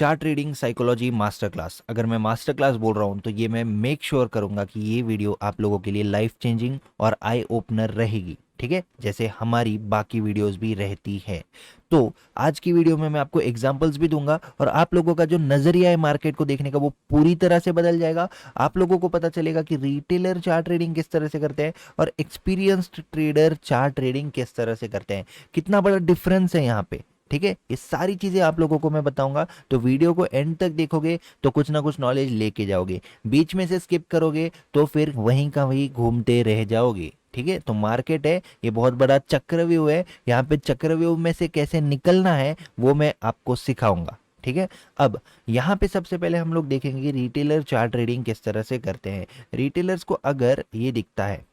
Chart reading psychology master class. अगर मैं master class बोल रहा हूँ तो ये मैं मेक श्योर करूंगा कि ये वीडियो आप लोगों के लिए लाइफ चेंजिंग और आई ओपनर रहेगी, ठीक है, जैसे हमारी बाकी वीडियोस भी रहती है। तो आज की वीडियो में मैं आपको एग्जांपल्स भी दूंगा और आप लोगों का जो नजरिया है मार्केट को देखने का वो पूरी तरह से बदल जाएगा। आप लोगों को पता चलेगा कि रिटेलर चार्ट ट्रेडिंग किस तरह से करते हैं और एक्सपीरियंस्ड ट्रेडर चार्ट ट्रेडिंग किस तरह से करते हैं, कितना बड़ा डिफरेंस है यहाँ पे। ठीक है, ये सारी चीजें आप लोगों को मैं बताऊंगा, तो वीडियो को एंड तक देखोगे तो कुछ ना कुछ नॉलेज लेके जाओगे। बीच में से स्किप करोगे तो फिर वहीं का वहीं घूमते रह जाओगे। ठीक है, तो मार्केट है, ये बहुत बड़ा चक्रव्यूह है, यहाँ पे चक्रव्यूह में से कैसे निकलना है वो मैं आपको सिखाऊंगा। ठीक है, अब यहाँ पे सबसे पहले हम लोग देखेंगे कि रिटेलर चार्ट ट्रेडिंग किस तरह से करते हैं। रिटेलर्स को अगर ये दिखता है,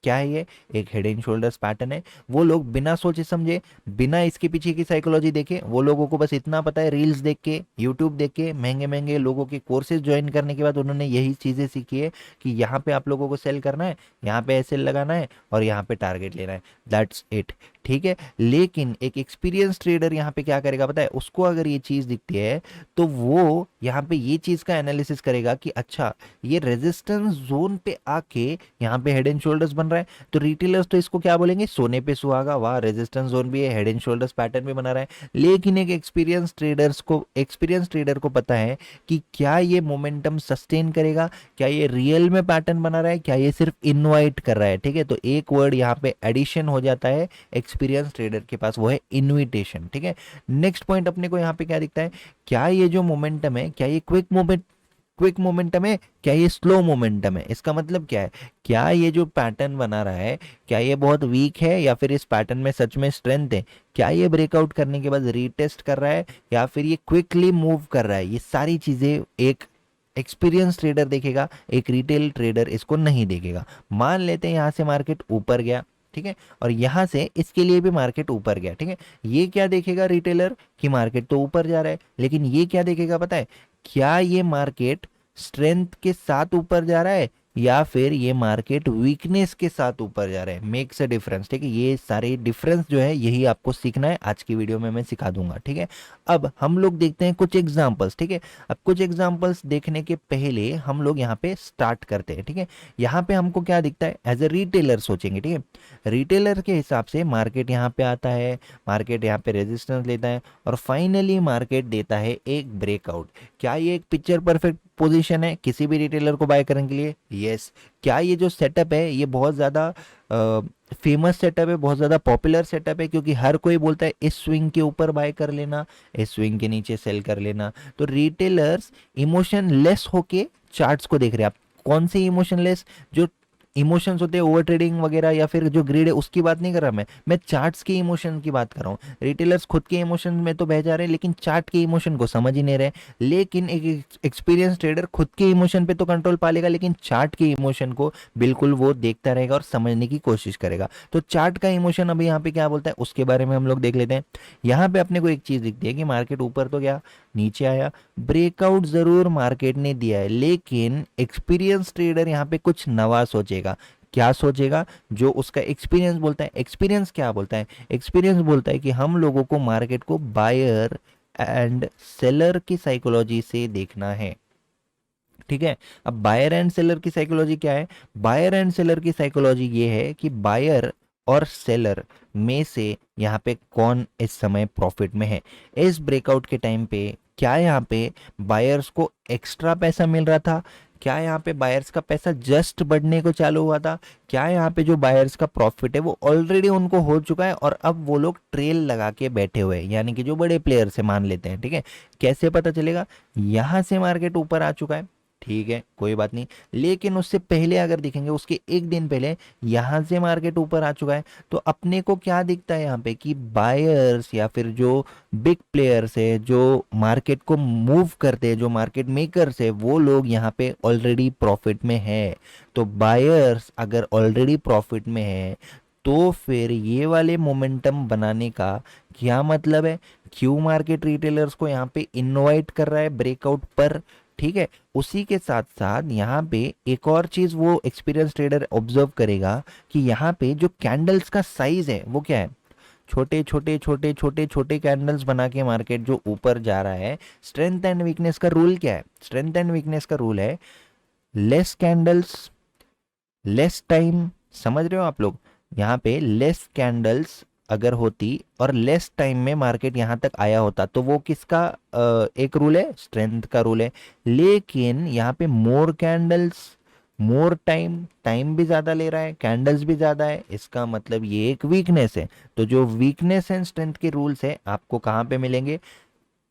क्या है ये, एक हेड एंड शोल्डर्स पैटर्न है, वो लोग बिना सोचे समझे, बिना इसके पीछे की साइकोलॉजी देखे, वो लोगों को बस इतना पता है, रील्स देख के, यूट्यूब देख के, महंगे महंगे लोगों के कोर्सेज ज्वाइन करने के बाद उन्होंने यही चीजें सीखी है कि यहाँ पे आप लोगों को सेल करना है, यहाँ पे ऐसे लगाना है और यहाँ पे टारगेट लेना है, दैट्स इट। ठीक है, लेकिन एक एक्सपीरियंस ट्रेडर यहाँ पे क्या करेगा पता है, उसको अगर ये चीज दिखती है तो वो यहाँ पे ये चीज का एनालिसिस करेगा कि अच्छा, ये रेजिस्टेंस जोन पे आके यहाँ पे हेड एंड शोल्डर्स बन रहा है, तो रिटेलर्स तो इसको क्या बोलेंगे, सोने पे सुहागा, वाह रेजिस्टेंस जोन भी है, हेड एंड शोल्डर्स पैटर्न भी बना रहा है। लेकिन एक एक्सपीरियंस ट्रेडर को पता है कि क्या ये मोमेंटम सस्टेन करेगा, क्या ये रियल में पैटर्न बना रहा है, क्या ये सिर्फ इनवाइट कर रहा है। ठीक है, तो एक वर्ड यहाँ पे एडिशन हो जाता है एक्सपीरियंस ट्रेडर के पास, वो है इन्विटेशन। ठीक है, नेक्स्ट पॉइंट अपने को यहाँ पे क्या दिखता है, क्या ये जो मोमेंटम है, क्या ये क्विक मोमेंटम है, क्या ये स्लो मोमेंटम है। इसका मतलब क्या है, क्या ये जो पैटर्न बना रहा है, क्या ये बहुत वीक है या फिर इस पैटर्न में सच में स्ट्रेंथ है, क्या ये ब्रेकआउट करने के बाद रीटेस्ट कर रहा है या फिर ये क्विकली मूव कर रहा है। ये सारी चीजें एक एक्सपीरियंस ट्रेडर देखेगा, एक रिटेल ट्रेडर इसको नहीं देखेगा। मान लेते हैं यहाँ से मार्केट ऊपर गया, ठीक है, और यहां से इसके लिए भी मार्केट ऊपर गया, ठीक है, ये क्या देखेगा रिटेलर कि मार्केट तो ऊपर जा रहा है, लेकिन ये क्या देखेगा पता है, क्या ये मार्केट स्ट्रेंथ के साथ ऊपर जा रहा है या फिर ये मार्केट वीकनेस के साथ ऊपर जा रहा है, मेक्स अ डिफरेंस। ठीक है, ये सारे डिफरेंस जो है यही आपको सीखना है, आज की वीडियो में मैं सिखा दूंगा। ठीक है, अब हम लोग देखते हैं कुछ एग्जांपल्स। ठीक है, अब कुछ एग्जांपल्स देखने के पहले हम लोग यहाँ पे स्टार्ट करते हैं। ठीक है, यहाँ पे हमको क्या दिखता है, एज ए रिटेलर सोचेंगे। ठीक है, रिटेलर के हिसाब से मार्केट यहाँ पे आता है, मार्केट यहाँ पे रेजिस्टेंस लेता है और फाइनली मार्केट देता है एक ब्रेकआउट। क्या ये एक पिक्चर परफेक्ट पोजीशन है किसी भी रिटेलर को बाय करने के लिए? यस। क्या ये जो सेटअप है ये बहुत ज़्यादा फेमस सेटअप है, बहुत ज़्यादा पॉपुलर सेटअप है, क्योंकि हर कोई बोलता है इस स्विंग के ऊपर बाय कर लेना, इस स्विंग के नीचे सेल कर लेना। तो रिटेलर्स इमोशन लेस होके चार्ट्स को देख रहे हैं। आप कौन सी इमोशन लेस, जो इमोशंस होते हैं ओवर ट्रेडिंग वगैरह या फिर जो ग्रीड है उसकी बात नहीं कर रहा मैं चार्ट्स के इमोशन की बात कर रहा हूँ। रिटेलर्स खुद के इमोशन में तो बह जा रहे हैं लेकिन चार्ट के इमोशन को समझ ही नहीं रहे। लेकिन एक एक्सपीरियंस ट्रेडर खुद के इमोशन पे तो कंट्रोल पा लेगा, लेकिन चार्ट के इमोशन को बिल्कुल वो देखता रहेगा और समझने की कोशिश करेगा। तो चार्ट का इमोशन अभी यहाँ पे क्या बोलता है उसके बारे में हम लोग देख लेते हैं। यहाँ पे अपने को एक चीज दिखती है कि मार्केट ऊपर तो गया, नीचे आया, ब्रेकआउट जरूर मार्केट ने दिया है, लेकिन एक्सपीरियंस ट्रेडर यहाँ पे कुछ नवा सोचेगा। क्या सोचेगा, जो उसका एक्सपीरियंस बोलता है। एक्सपीरियंस क्या बोलता है, एक्सपीरियंस बोलता है कि हम लोगों को मार्केट को बायर एंड सेलर की साइकोलॉजी से देखना है। ठीक है, अब बायर एंड सेलर की साइकोलॉजी क्या है, बायर एंड सेलर की साइकोलॉजी ये है कि बायर और सेलर में से यहाँ पे कौन इस समय प्रॉफिट में है। इस ब्रेकआउट के टाइम पे क्या यहाँ पे बायर्स को एक्स्ट्रा पैसा मिल रहा था, क्या यहाँ पे बायर्स का पैसा जस्ट बढ़ने को चालू हुआ था, क्या यहाँ पे जो बायर्स का प्रॉफिट है वो ऑलरेडी उनको हो चुका है और अब वो लोग ट्रेल लगा के बैठे हुए हैं, यानी कि जो बड़े प्लेयर से मान लेते हैं। ठीक है, कैसे पता चलेगा, यहाँ से मार्केट ऊपर आ चुका है, ठीक है कोई बात नहीं, लेकिन उससे पहले अगर देखेंगे उसके एक दिन पहले यहां से मार्केट ऊपर आ चुका है, तो अपने को क्या दिखता है यहाँ पे कि बायर्स या फिर जो बिग प्लेयर्स है, जो मार्केट को मूव करते हैं, जो मार्केट मेकर्स है, वो लोग यहाँ पे ऑलरेडी प्रॉफिट में है। तो बायर्स अगर ऑलरेडी प्रॉफिट में है तो फिर ये वाले मोमेंटम बनाने का क्या मतलब है, क्यों मार्केट रिटेलर्स को यहाँ पे इनवाइट कर रहा है ब्रेकआउट पर। ठीक है, उसी के साथ साथ यहाँ पे एक और चीज वो एक्सपीरियंस ट्रेडर ऑब्जर्व करेगा कि यहाँ पे जो कैंडल्स का साइज है वो क्या है, छोटे छोटे छोटे छोटे छोटे कैंडल्स बना के मार्केट जो ऊपर जा रहा है, स्ट्रेंथ एंड वीकनेस का रूल क्या है? स्ट्रेंथ एंड वीकनेस का रूल है लेस कैंडल्स लेस टाइम। समझ रहे हो आप लोग? यहाँ पे लेस कैंडल्स अगर होती और लेस टाइम में मार्केट यहाँ तक आया होता तो वो किसका एक रूल है? स्ट्रेंथ का रूल है। लेकिन यहाँ पे मोर कैंडल्स मोर टाइम, टाइम भी ज्यादा ले रहा है, कैंडल्स भी ज्यादा है, इसका मतलब ये एक वीकनेस है। तो जो वीकनेस एंड स्ट्रेंथ के रूल्स है आपको कहाँ पे मिलेंगे?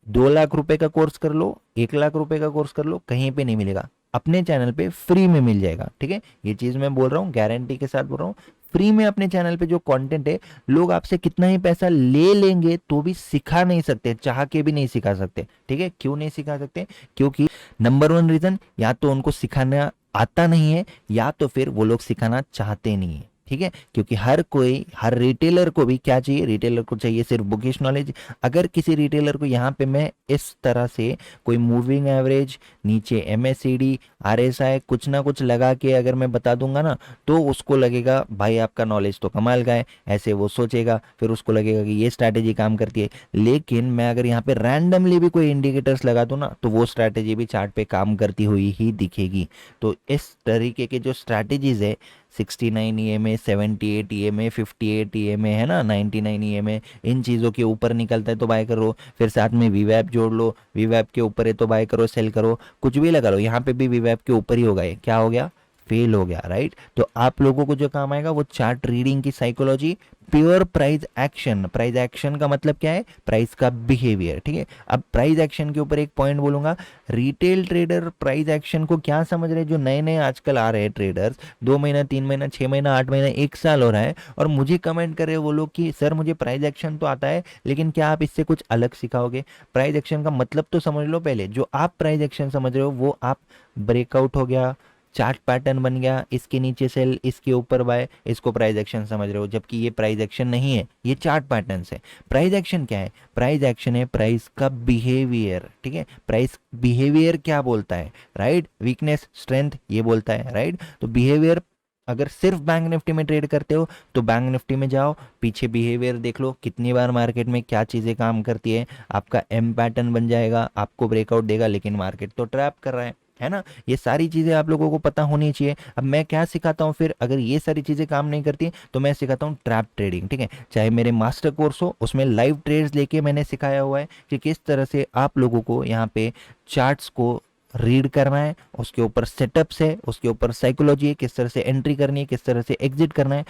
2 लाख रुपए का कोर्स कर लो, 1 लाख रुपए का कोर्स कर लो, कहीं पे नहीं मिलेगा, अपने चैनल पे फ्री में मिल जाएगा। ठीक है, ये चीज मैं बोल रहा हूँ, गारंटी के साथ बोल रहा हूँ, फ्री में अपने चैनल पे जो कंटेंट है, लोग आपसे कितना ही पैसा ले लेंगे तो भी सिखा नहीं सकते, चाह के भी नहीं सिखा सकते। ठीक है, क्यों नहीं सिखा सकते? क्योंकि नंबर 1 रीजन, या तो उनको सिखाना आता नहीं है, या तो फिर वो लोग सिखाना चाहते नहीं है। ठीक है, क्योंकि हर रिटेलर को भी क्या चाहिए? रिटेलर को चाहिए सिर्फ बुकिश नॉलेज। अगर किसी रिटेलर को यहाँ पे मैं इस तरह से कोई मूविंग एवरेज, नीचे MACD, RSI कुछ ना कुछ लगा के अगर मैं बता दूंगा ना, तो उसको लगेगा भाई आपका नॉलेज तो कमाल का है, ऐसे वो सोचेगा, फिर उसको लगेगा कि ये स्ट्रैटेजी काम करती है। लेकिन मैं अगर यहाँ पे रैंडमली भी कोई इंडिकेटर्स लगा दूं ना, तो वो स्ट्रैटेजी भी चार्ट पे काम करती हुई ही दिखेगी। तो इस तरीके के जो स्ट्रैटेजीज है, 69 EMA, 78 EMA, 58 EMA है ना, 99 EMA, इन चीज़ों के ऊपर निकलता है तो बाय करो, फिर साथ में वीवैप जोड़ लो, वीवैप के ऊपर है तो बाय करो, सेल करो, कुछ भी लगा लो। यहाँ पे भी वीवैप के ऊपर ही होगा, ये क्या हो गया? फेल हो गया, राइट? तो आप लोगों को जो काम आएगा वो चार्ट रीडिंग की psychology, pure price action. Price action का मतलब क्या है? प्राइस का बिहेवियर। ठीक है, अब प्राइस एक्शन के ऊपर एक पॉइंट बोलूंगा। रिटेल ट्रेडर प्राइस एक्शन को क्या समझ रहे हैं? जो नए नए आजकल आ रहे हैं ट्रेडर्स, 2 महीना, 3 महीना, 6 महीना, 8 महीना, 1 साल हो रहा है, और मुझे कमेंट कर रहे हैं वो लोग कि सर मुझे प्राइस एक्शन तो आता है, लेकिन क्या आप इससे कुछ अलग सिखाओगे? प्राइस एक्शन का मतलब तो समझ लो पहले। जो आप प्राइस एक्शन समझ रहे हो वो आप ब्रेकआउट हो गया, चार्ट पैटर्न बन गया, इसके नीचे सेल, इसके ऊपर बाय, इसको प्राइस एक्शन समझ रहे हो, जबकि ये प्राइस एक्शन नहीं है, ये चार्ट पैटर्न है। प्राइस एक्शन क्या है? प्राइस एक्शन है प्राइस का बिहेवियर। ठीक है, प्राइस बिहेवियर क्या बोलता है? राइट, वीकनेस, स्ट्रेंथ, ये बोलता है, राइट? तो बिहेवियर, अगर सिर्फ बैंक निफ्टी में ट्रेड करते हो तो बैंक निफ्टी में जाओ, पीछे बिहेवियर देख लो, कितनी बार मार्केट में क्या चीज़ें काम करती है, आपका एम पैटर्न बन जाएगा, आपको ब्रेकआउट देगा, लेकिन मार्केट तो ट्रैप कर रहा है ना? ये सारी चीज़ें आप लोगों को पता होनी चाहिए। अब मैं क्या सिखाता हूँ फिर? अगर ये सारी चीज़ें काम नहीं करती तो मैं सिखाता हूँ ट्रैप ट्रेडिंग। ठीक है, चाहे मेरे मास्टर कोर्स हो, उसमें लाइव ट्रेड्स लेके मैंने सिखाया हुआ है कि किस तरह से आप लोगों को यहाँ पे चार्ट्स को रीड करना है, उसके ऊपर सेटअप्स है, उसके ऊपर साइकोलॉजी है, किस तरह से एंट्री करनी है, किस तरह से एग्जिट करना है,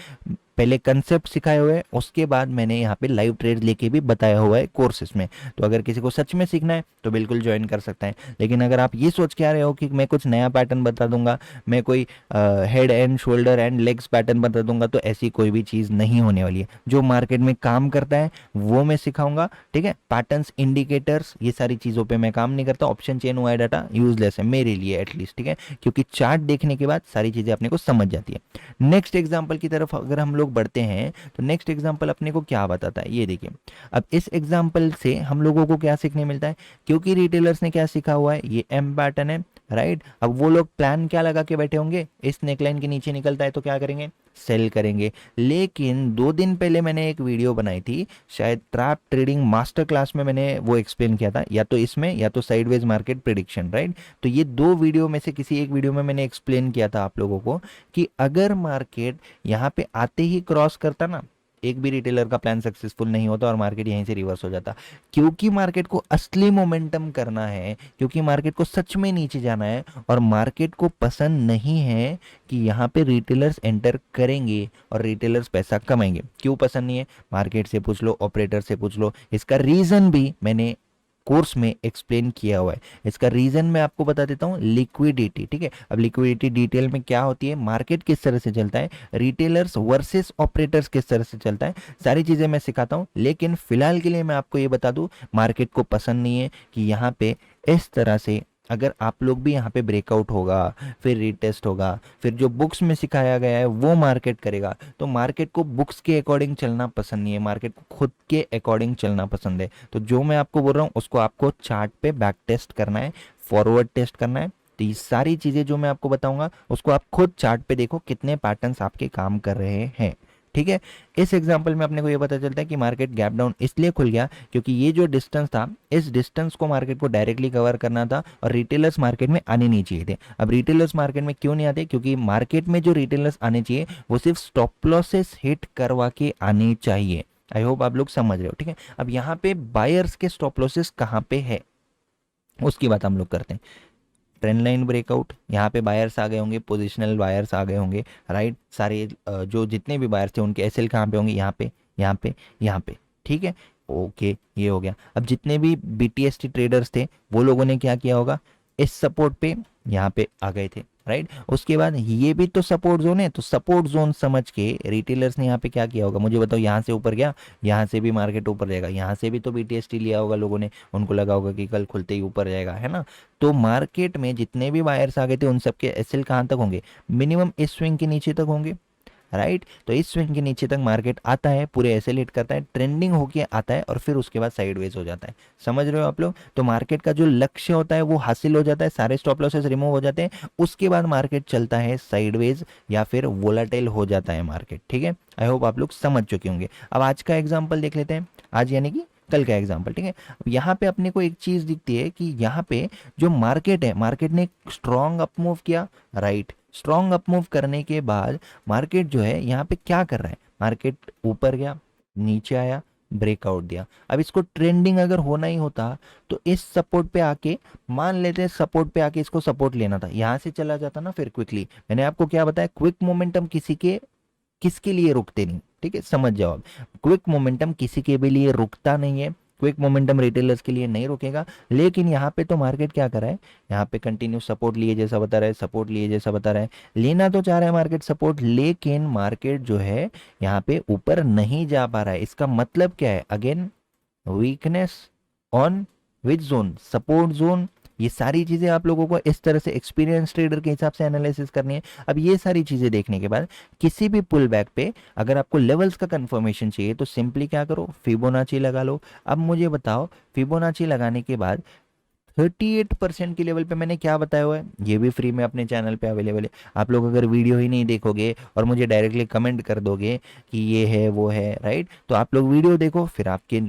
पहले कंसेप्ट सिखाए हुए हैं, उसके बाद मैंने यहाँ पे लाइव ट्रेड लेके भी बताया हुआ है कोर्सेस में। तो अगर किसी को सच में सीखना है तो बिल्कुल ज्वाइन कर सकता है। लेकिन अगर आप ये सोच के आ रहे हो कि मैं कुछ नया पैटर्न बता दूंगा, मैं कोई head and shoulder and legs pattern बता दूंगा, तो ऐसी कोई भी चीज़ नहीं होने वाली है। जो मार्केट में काम करता है वो मैं सिखाऊंगा। ठीक है, पैटर्न्स, इंडिकेटर्स, ये सारी चीज़ों पर मैं काम नहीं करता। ऑप्शन चेन, वाई डाटा यूजलेस है मेरे लिए एटलीस्ट। ठीक है, क्योंकि चार्ट देखने के बाद सारी चीज़ें अपने को समझ जाती है। नेक्स्ट एग्जाम्पल की तरफ अगर हम लोग बढ़ते हैं तो नेक्स्ट एग्जाम्पल अपने को क्या बताता है, ये देखिए। अब इस एग्जाम्पल से हम लोगों को क्या सीखने मिलता है? क्योंकि रिटेलर्स ने क्या सीखा हुआ है, ये एम पैटर्न है, राइट? अब वो लोग प्लान क्या लगा के बैठे होंगे? इस नेकलाइन के नीचे निकलता है तो क्या करेंगे? सेल करेंगे। लेकिन 2 दिन पहले मैंने एक वीडियो बनाई थी, शायद ट्रैप ट्रेडिंग मास्टर क्लास में मैंने वो एक्सप्लेन किया था, या तो इसमें या तो साइडवेज मार्केट प्रिडिक्शन, राइट? तो ये 2 वीडियो में से किसी एक वीडियो में मैंने एक्सप्लेन किया था आप लोगों को कि अगर मार्केट यहाँ पे आते ही क्रॉस करता ना, एक भी रिटेलर का प्लान सक्सेसफुल नहीं होता और मार्केट यहीं से रिवर्स हो जाता। क्योंकि मार्केट को असली मोमेंटम करना है, क्योंकि मार्केट को सच में नीचे जाना है, और मार्केट को पसंद नहीं है कि यहाँ पे रिटेलर्स एंटर करेंगे और रिटेलर्स पैसा कमाएंगे। क्यों पसंद नहीं है? मार्केट से पूछ लो, ऑपरेटर से पूछ लो, इसका रीजन भी मैंने कोर्स में एक्सप्लेन किया हुआ है। इसका रीजन मैं आपको बता देता हूँ, लिक्विडिटी। ठीक है, अब लिक्विडिटी डिटेल में क्या होती है, मार्केट किस तरह से चलता है, रिटेलर्स वर्सेस ऑपरेटर्स किस तरह से चलता है, सारी चीजें मैं सिखाता हूँ। लेकिन फिलहाल के लिए मैं आपको ये बता दूं, मार्केट को पसंद नहीं है कि यहाँ पे इस तरह से, अगर आप लोग भी यहाँ पे ब्रेकआउट होगा, फिर रीटेस्ट होगा, फिर जो बुक्स में सिखाया गया है वो मार्केट करेगा, तो मार्केट को बुक्स के अकॉर्डिंग चलना पसंद नहीं है, मार्केट को खुद के अकॉर्डिंग चलना पसंद है। तो जो मैं आपको बोल रहा हूँ उसको आपको चार्ट पे बैक टेस्ट करना है, फॉरवर्ड टेस्ट करना है। तो ये सारी चीज़ें जो मैं आपको बताऊंगा उसको आप खुद चार्ट पे देखो कितने पैटर्न्स आपके काम कर रहे हैं। ठीक है। इस एग्जांपल में अपने को ये पता चलता है कि मार्केट गैप डाउन इसलिए खुल गया क्योंकि ये जो डिस्टेंस था, इस डिस्टेंस को मार्केट को डायरेक्टली कवर करना था और रिटेलर्स मार्केट में आने नहीं चाहिए थे। अब रिटेलर्स मार्केट में क्यों नहीं आते? क्योंकि मार्केट में जो रिटेलर्स आने चाहिए वो सिर्फ स्टॉप लॉसेस हिट करवा के आने चाहिए। आई होप आप लोग समझ रहे हो, ठीक है। अब यहाँ पे बायर्स के स्टॉप लॉसेस कहाँ पे है उसकी बात हम लोग करते हैं। ट्रेंड लाइन ब्रेकआउट, यहाँ पे बायर्स आ गए होंगे, पोजिशनल बायर्स आ गए होंगे, राइट। सारे जो जितने भी बायर्स थे उनके एसएल कहाँ पे होंगे? यहाँ पे, यहाँ पे, यहाँ पे, ठीक है। ओके, ये हो गया। अब जितने भी बीटीएसटी ट्रेडर्स थे वो लोगों ने क्या किया होगा? इस सपोर्ट पे यहाँ पे आ गए थे, राइट। उसके बाद ये भी तो सपोर्ट जोन है, तो सपोर्ट जोन समझ के रिटेलर्स ने यहाँ पे क्या किया होगा? मुझे बताओ। यहाँ से ऊपर गया, यहाँ से भी मार्केट ऊपर जाएगा, यहाँ से भी तो बीटीएसटी लिया होगा लोगों ने, उनको लगा होगा कि कल खुलते ही ऊपर जाएगा, है ना। तो मार्केट में जितने भी बायर्स आ गए थे उन सबके एसएल कहाँ तक होंगे? मिनिमम इस स्विंग के नीचे तक होंगे, राइट। तो इस स्विंग के नीचे तक मार्केट आता है, पूरे एसएल हिट करता है, ट्रेंडिंग होके आता है और फिर उसके बाद साइडवेज हो जाता है। समझ रहे हो आप लोग? तो मार्केट का जो लक्ष्य होता है वो हासिल हो जाता है, सारे स्टॉप लॉसेस रिमूव हो जाते हैं, उसके बाद मार्केट चलता है साइडवेज या फिर वोलाटाइल हो जाता है मार्केट, ठीक है। आई होप आप लोग समझ चुके होंगे। अब आज का एग्जाम्पल देख लेते हैं, आज यानी कि कल का एग्जाम्पल, ठीक है। अब यहाँ पे अपने को एक चीज दिखती है कि यहाँ पे जो मार्केट है, मार्केट ने एक स्ट्रॉन्ग अप मूव किया, राइट। स्ट्रॉन्ग अप मूव करने के बाद मार्केट जो है यहाँ पे क्या कर रहा है? मार्केट ऊपर गया, नीचे आया, ब्रेकआउट दिया। अब इसको ट्रेंडिंग अगर होना ही होता तो इस सपोर्ट पे आके, मान लेते हैं सपोर्ट पे आके इसको सपोर्ट लेना था, यहाँ से चला जाता ना फिर क्विकली। मैंने आपको क्या बताया? क्विक मोमेंटम किसके लिए रुकते नहीं, ठीक है, समझ जाओ अब। क्विक मोमेंटम किसी के भी लिए रुकता नहीं है, क्विक मोमेंटम रिटेलर्स के लिए नहीं रुकेगा। लेकिन यहाँ पे तो मार्केट क्या कर रहा है? यहाँ पे कंटिन्यू सपोर्ट लिए जैसा बता रहा है, सपोर्ट लिए जैसा बता रहा है, लेना तो चाह रहा है मार्केट सपोर्ट, लेकिन मार्केट जो है यहाँ पे ऊपर नहीं जा पा रहा है। इसका मतलब क्या है? Again weakness on which zone? Support zone. ये सारी चीजें आप लोगों को इस तरह से एक्सपीरियंस ट्रेडर के हिसाब से एनालिसिस करनी है। अब ये सारी चीजें देखने के बाद किसी भी पुल बैक पे अगर आपको लेवल्स का कंफर्मेशन चाहिए तो सिंपली क्या करो? फिबोनाची लगा लो। अब मुझे बताओ, फिबोनाची लगाने के बाद 38% की लेवल पे मैंने क्या बताया हुआ है, ये भी फ्री में अपने चैनल पे अवेलेबल है। आप लोग अगर वीडियो ही नहीं देखोगे और मुझे डायरेक्टली कमेंट कर दोगे कि ये है वो है, राइट, तो आप लोग वीडियो देखो, फिर आपके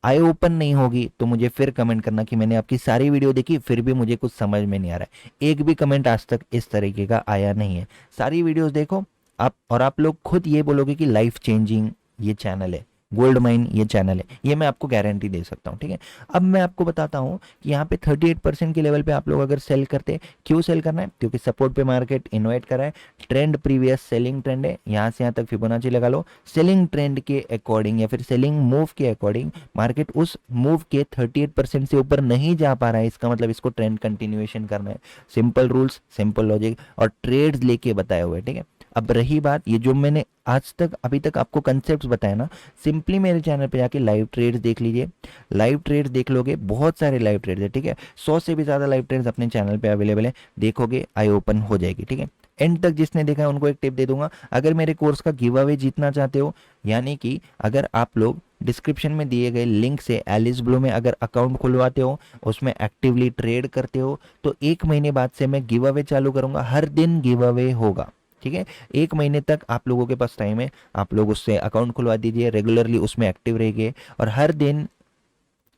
आई ओपन नहीं होगी तो मुझे फिर कमेंट करना कि मैंने आपकी सारी वीडियो देखी फिर भी मुझे कुछ समझ में नहीं आ रहा है। एक भी कमेंट आज तक इस तरीके का आया नहीं है। सारी वीडियोस देखो आप, और आप लोग खुद ये बोलोगे कि लाइफ चेंजिंग ये चैनल है, गोल्ड माइन ये चैनल है, ये मैं आपको गारंटी दे सकता हूँ, ठीक है। अब मैं आपको बताता हूँ कि यहाँ पे 38% के लेवल पे आप लोग अगर सेल करते, क्यों सेल करना है? क्योंकि सपोर्ट पे मार्केट इन्वाइट कर रहा है, ट्रेंड प्रीवियस सेलिंग ट्रेंड है, यहाँ से यहाँ तक फिबोनाची लगा लो। सेलिंग ट्रेंड के अकॉर्डिंग या फिर सेलिंग मूव के अकॉर्डिंग मार्केट उस मूव के 38% से ऊपर नहीं जा पा रहा है, इसका मतलब इसको ट्रेंड कंटिन्यूएशन करना है। सिंपल रूल्स, सिंपल लॉजिक और ट्रेड्स लेके बताए हुए, ठीक है। अब रही बात, ये जो मैंने आज तक अभी तक आपको कंसेप्ट्स बताए ना, सिंपली मेरे चैनल पे जाके लाइव ट्रेड्स देख लीजिए। लाइव ट्रेड्स देख लोगे, बहुत सारे लाइव ट्रेड्स है, ठीक है। 100 से भी ज़्यादा लाइव ट्रेड्स अपने चैनल पे अवेलेबल है, देखोगे आई ओपन हो जाएगी, ठीक है। एंड तक जिसने देखा है उनको एक टिप दे दूंगा, अगर मेरे कोर्स का गिव अवे जीतना चाहते हो, यानी कि अगर आप लोग डिस्क्रिप्शन में दिए गए लिंक से एलिस ब्लू में अगर अकाउंट खुलवाते हो, उसमें एक्टिवली ट्रेड करते हो, तो 1 महीने बाद से मैं गिव अवे चालू करूंगा, हर दिन गिव अवे होगा, ठीक है। 1 महीने तक आप लोगों के पास टाइम है, आप लोग उससे अकाउंट खुलवा दीजिए, रेगुलरली उसमें एक्टिव रहिए और हर दिन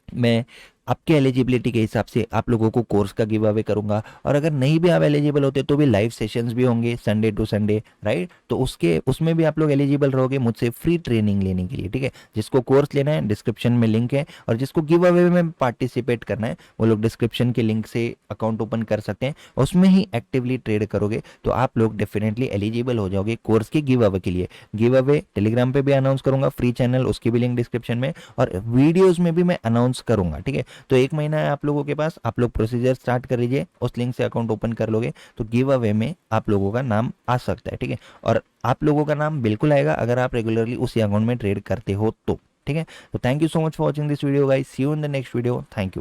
मैं आपके एलिजिबिलिटी के हिसाब से आप लोगों को कोर्स का गिव अवे करूंगा। और अगर नहीं भी आप एलिजिबल होते तो भी लाइव सेशंस भी होंगे संडे टू संडे, राइट। तो उसमें भी आप लोग एलिजिबल रहोगे मुझसे फ्री ट्रेनिंग लेने के लिए, ठीक है। जिसको कोर्स लेना है डिस्क्रिप्शन में लिंक है, और जिसको गिव अवे में पार्टिसिपेट करना है वो लोग डिस्क्रिप्शन के लिंक से अकाउंट ओपन कर सकते हैं, उसमें ही एक्टिवली ट्रेड करोगे तो आप लोग डेफिनेटली एलिजिबल हो जाओगे कोर्स के गिव अवे के लिए। गिव अवे टेलीग्राम पे भी अनाउंस करूंगा, फ्री चैनल उसकी भी लिंक डिस्क्रिप्शन में, और वीडियोज में भी मैं अनाउंस करूंगा, ठीक है। तो 1 महीना है आप लोगों के पास, आप लोग प्रोसीजर स्टार्ट कर लीजिए, उस लिंक से अकाउंट ओपन कर लोगे तो गिव अवे में आप लोगों का नाम आ सकता है, ठीक है। और आप लोगों का नाम बिल्कुल आएगा अगर आप रेगुलरली उसी अकाउंट में ट्रेड करते हो तो, ठीक है। तो thank you so much for watching this video guys, see you in the next video, thank you.